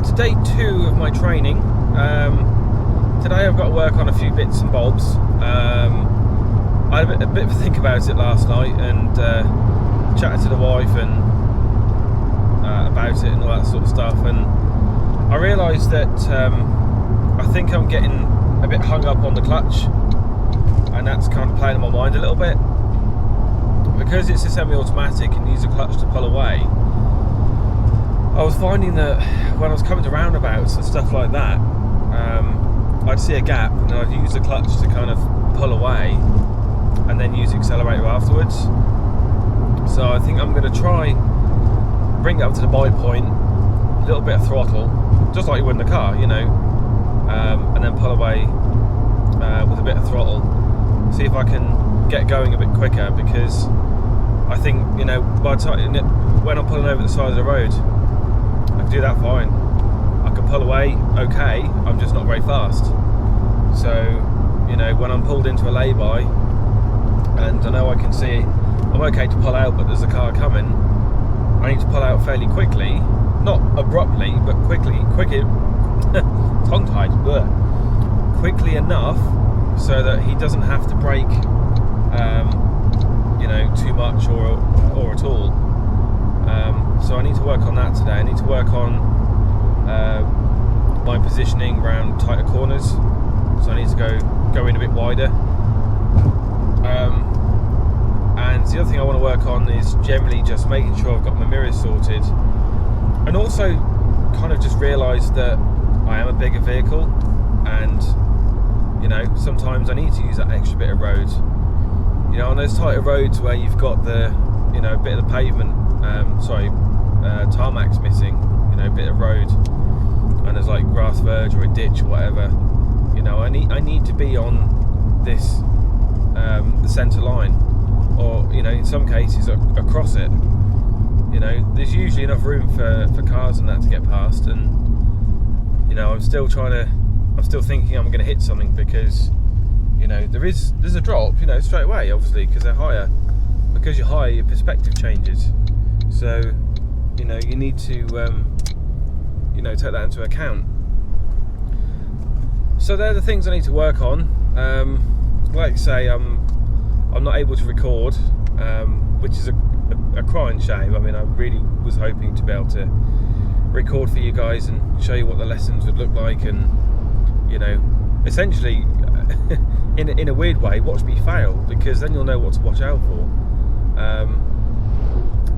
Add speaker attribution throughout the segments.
Speaker 1: now to day 2 of my training. Today I've got to work on a few bits and bobs. I had a bit of a think about it last night and chatted to the wife and about it and all that sort of stuff, and I realised that I think I'm getting a bit hung up on the clutch, and that's kind of playing in my mind a little bit. Because it's a semi-automatic and needs a clutch to pull away, I was finding that when I was coming to roundabouts and stuff like that, I'd see a gap and I'd use the clutch to kind of pull away and then use the accelerator afterwards. So I think I'm going to try bring it up to the bite point, a little bit of throttle, just like you would in the car, you know, and then pull away with a bit of throttle. See if I can get going a bit quicker, because I think, you know, by the time when I'm pulling over the side of the road, I can do that fine. I can pull away okay, I'm just not very fast. So, you know, when I'm pulled into a lay-by and I know I can see I'm okay to pull out, but there's a car coming, I need to pull out fairly quickly, not abruptly, but quickly tongue-tied, quickly enough so that he doesn't have to brake, you know, too much or at all. So I need to work on that today. I need to work on my positioning around tighter corners. So I need to go in a bit wider. And the other thing I want to work on is generally just making sure I've got my mirrors sorted, and also kind of just realise that I am a bigger vehicle, and you know, sometimes I need to use that extra bit of road. You know, on those tighter roads where you've got the, you know, bit of the pavement, tarmac's missing, you know, bit of road, and there's like grass verge or a ditch or whatever. You know, I need to be on this, the centre line, or you know, in some cases across it. You know, there's usually enough room for cars and that to get past, and you know, I'm still thinking I'm going to hit something, because you know, there's a drop, you know, straight away, obviously, because they're higher. Because you're higher, your perspective changes. So, you know, you need to, you know, take that into account. So they're the things I need to work on. Like I say, I'm not able to record, which is a crying shame. I mean, I really was hoping to be able to record for you guys and show you what the lessons would look like, and you know, essentially in a weird way, watch me fail, because then you'll know what to watch out for.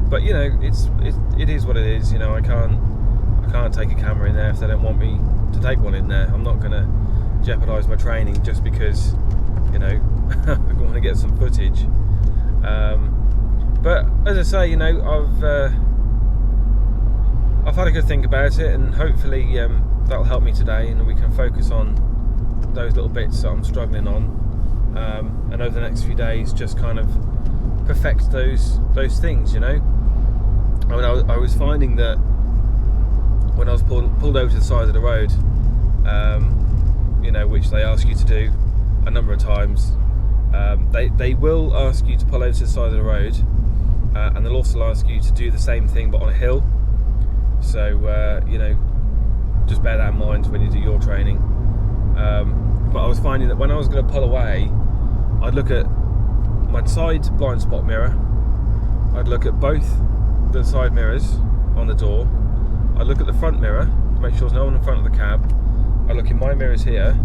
Speaker 1: But you know, it is what it is. You know, I can't take a camera in there if they don't want me to take one in there. I'm not going to jeopardise my training just because, you know, I want to get some footage. But as I say, you know, I've had a good think about it, and hopefully that'll help me today, and we can focus on those little bits that I'm struggling on, and over the next few days just kind of perfect those things, you know. I mean, I was finding that when I was pulled over to the side of the road, you know, which they ask you to do a number of times, they will ask you to pull over to the side of the road, and they'll also ask you to do the same thing but on a hill. So you know, just bear that in mind when you do your training. But I was finding that when I was going to pull away, I'd look at my side blind spot mirror, I'd look at both the side mirrors on the door, I'd look at the front mirror to make sure there's no one in front of the cab, I'd look in my mirrors here,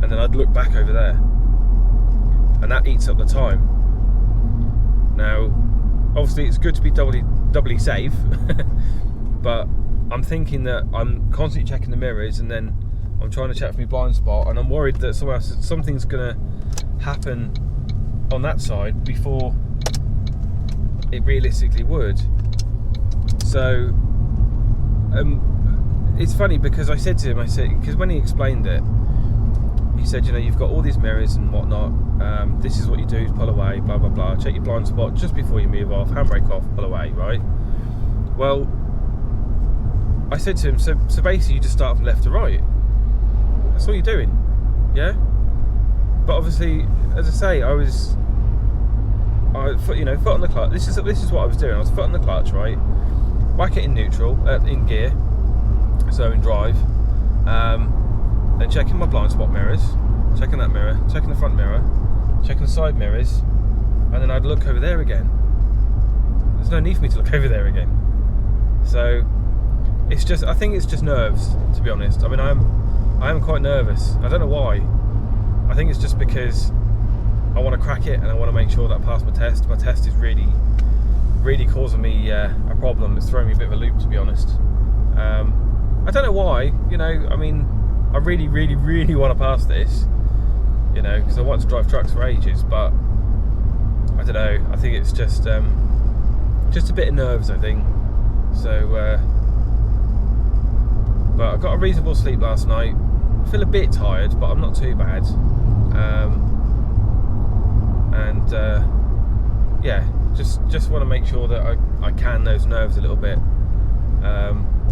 Speaker 1: and then I'd look back over there, and that eats up the time. Now obviously it's good to be doubly safe, but I'm thinking that I'm constantly checking the mirrors, and then I'm trying to check for my blind spot, and I'm worried that something's going to happen on that side before it realistically would. So it's funny, because I said to him, because when he explained it, he said, you know, you've got all these mirrors and whatnot, this is what you do, pull away, blah blah blah, check your blind spot just before you move off, handbrake off, pull away, right? Well, I said to him, so basically you just start from left to right, that's all you're doing, yeah? But obviously, as I say, you know, foot on the clutch. This is what I was doing. I was foot on the clutch, right? Whack it in neutral, in gear, so in drive, then checking my blind spot mirrors, checking that mirror, checking the front mirror, checking the side mirrors, and then I'd look over there again. There's no need for me to look over there again. So it's just, I think it's just nerves, to be honest. I mean, I am quite nervous. I don't know why. I think it's just because I want to crack it and I want to make sure that I pass my test. My test is really causing me a problem. It's throwing me a bit of a loop, to be honest. I don't know why, you know, I mean, I really want to pass this, you know, because I want to drive trucks for ages, but I don't know, I think it's just a bit of nerves, I think. So, but I got a reasonable sleep last night. I feel a bit tired, but I'm not too bad. Yeah, just want to make sure that I can those nerves a little bit.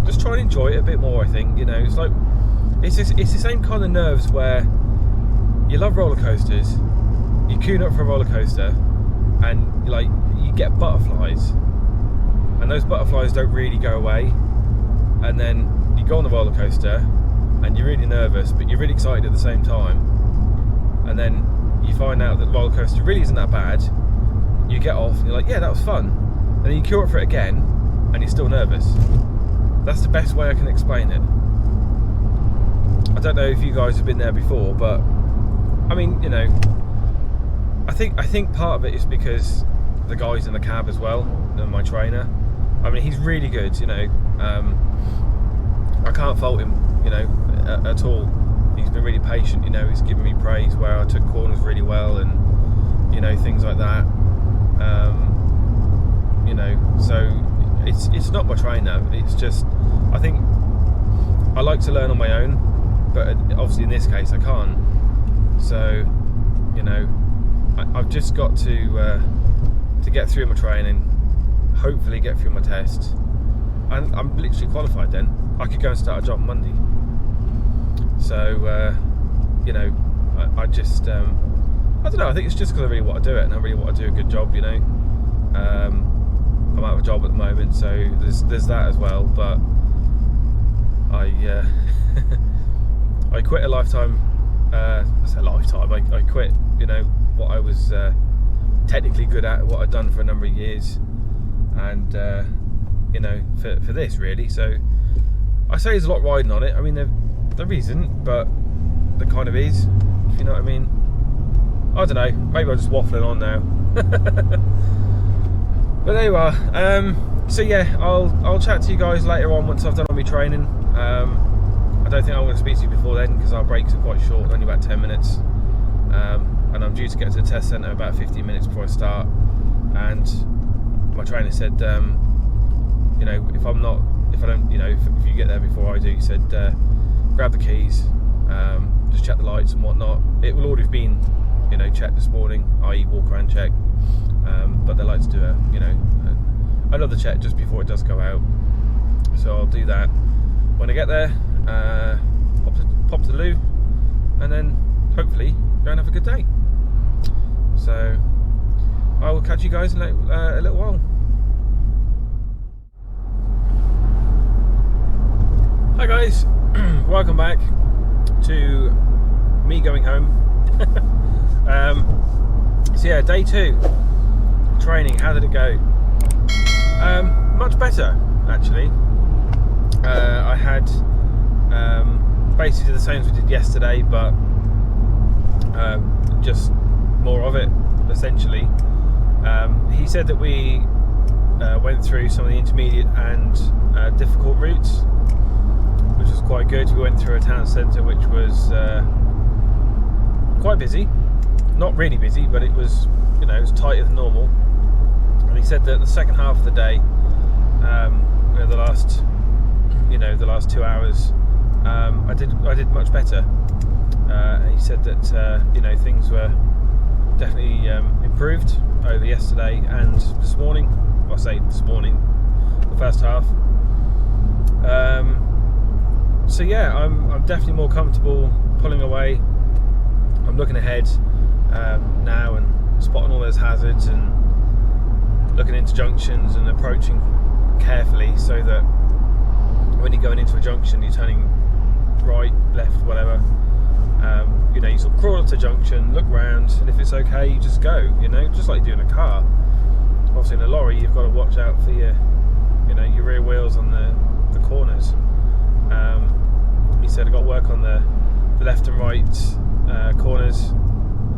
Speaker 1: Just try and enjoy it a bit more, I think. You know, it's like it's the same kind of nerves where you love roller coasters, you queue up for a roller coaster, and like you get butterflies, and those butterflies don't really go away, and then you go on the roller coaster and you're really nervous, but you're really excited at the same time, and then you find out that the roller coaster really isn't that bad. You get off and you're like, yeah, that was fun, and then you queue up for it again and you're still nervous. That's the best way I can explain it. I don't know if you guys have been there before, but I mean, you know, I think part of it is because the guy's in the cab as well, my trainer. I mean, he's really good, you know. I can't fault him, you know, at all. He's been really patient, you know. He's given me praise where I took corners really well, and you know, things like that. You know, so it's not my trainer. It's just, I think I like to learn on my own, but obviously in this case I can't. So, you know, I've just got to get through my training, hopefully get through my test, and I'm literally qualified. Then I could go and start a job on Monday. So, you know, I just I don't know. I think it's just because I really want to do it, and I really want to do a good job. You know, I'm out of a job at the moment, so there's that as well. But I I quit a lifetime. I say lifetime. I quit. You know, what I was technically good at, what I'd done for a number of years, and you know, for this really. So I say there's a lot riding on it. I mean, there isn't, but there kind of is, if you know what I mean. I don't know, maybe I'm just waffling on now. But there you are. So yeah, I'll chat to you guys later on once I've done all my training. I don't think I'm going to speak to you before then, because our breaks are quite short, only about 10 minutes. And I'm due to get to the test centre about 15 minutes before I start. And my trainer said, you know, if I don't, you know, if you get there before I do, he said, grab the keys, just check the lights and whatnot. It will already have been, you know, checked this morning, i.e. walk around check, but they like to do another check just before it does go out. So I'll do that when I get there, pop to the loo, and then hopefully go and have a good day. So I will catch you guys in a little while. Hi guys, welcome back to me going home. So yeah, day 2 training. How did it go? Much better, actually. I had basically the same as we did yesterday, but just more of it, essentially. He said that we went through some of the intermediate and difficult routes, which was quite good. We went through a town centre which was quite busy, not really busy, but it was, you know, it was tighter than normal. And he said that the second half of the day, you know, the last 2 hours, I did much better. He said that you know, things were definitely improved over yesterday and this morning. Well, I say this morning, the first half. So yeah, I'm definitely more comfortable pulling away. I'm looking ahead now and spotting all those hazards and looking into junctions and approaching carefully, so that when you're going into a junction, you're turning right, left, whatever. You sort of crawl up to the junction, look round, and if it's okay, you just go. Just like you do in a car. Obviously, in a lorry, you've got to watch out for your rear wheels on the corners. He said I got to work on the left and right corners,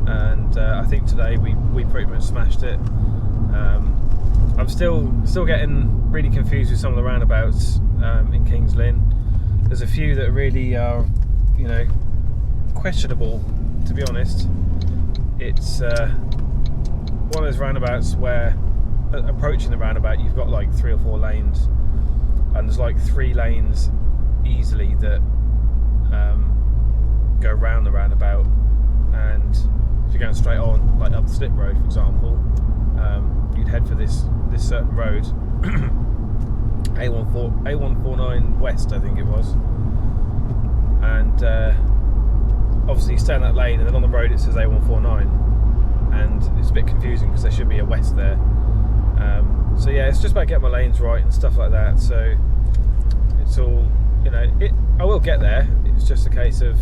Speaker 1: and I think today we pretty much smashed it. I'm still getting really confused with some of the roundabouts in King's Lynn. There's a few that really are, questionable, to be honest. It's one of those roundabouts where, approaching the roundabout, you've got like 3 or 4 lanes, and there's like 3 lanes easily that go around the roundabout. And if you're going straight on, like up the slip road, for example, you'd head for this certain road, A149 West, I think it was, and obviously you stay in that lane, and then on the road it says A149, and it's a bit confusing because there should be a west there. So yeah, it's just about getting my lanes right and stuff like that. So it's all, I will get there. It's just a case of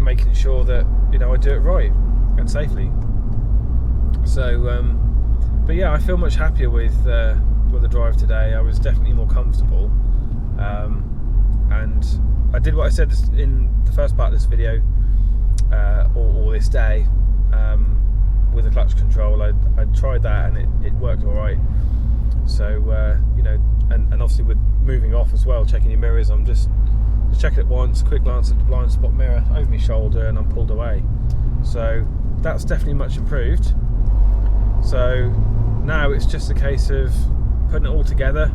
Speaker 1: making sure that I do it right and safely. So but yeah, I feel much happier with the drive today. I was definitely more comfortable, and I did what I said in the first part of this video, or this day, with the clutch control. I tried that and it worked all right. So and obviously with moving off as well, checking your mirrors, I'm just checking it once, quick glance at the blind spot mirror over my shoulder, and I'm pulled away. So that's definitely much improved. So now it's just a case of putting it all together.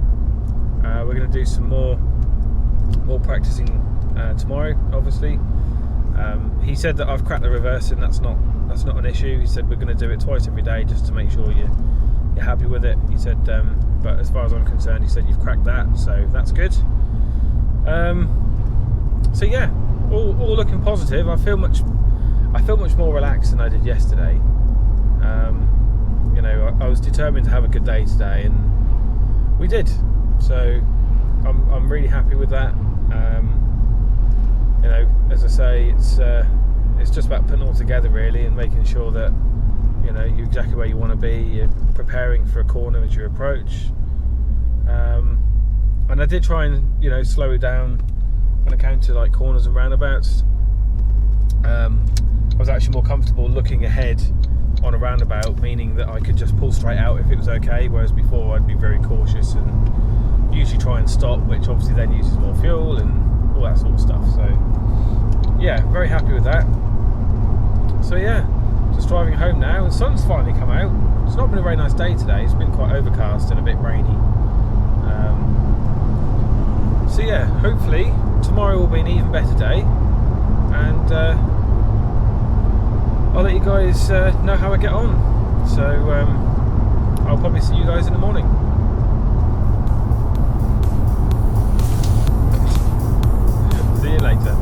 Speaker 1: We're going to do some more practicing tomorrow, obviously. He said that I've cracked the reversing. That's not an issue. He said we're going to do it twice every day just to make sure you're happy with it. He said, but as far as I'm concerned, he said you've cracked that, so that's good. So yeah, all looking positive. I feel much more relaxed than I did yesterday. I was determined to have a good day today, and we did. So I'm really happy with that. As I say, it's just about putting it all together really, and making sure that you're exactly where you want to be. You're preparing for a corner as you approach. And I did try and slow it down when it came to like corners and roundabouts. I was actually more comfortable looking ahead on a roundabout, meaning that I could just pull straight out if it was okay, whereas before I'd be very cautious and usually try and stop, which obviously then uses more fuel and all that sort of stuff. So yeah, very happy with that. So yeah, just driving home now. The sun's finally come out. It's not been a very nice day today. It's been quite overcast and a bit rainy. So yeah, hopefully tomorrow will be an even better day, and I'll let you guys know how I get on. So I'll probably see you guys in the morning. See you later.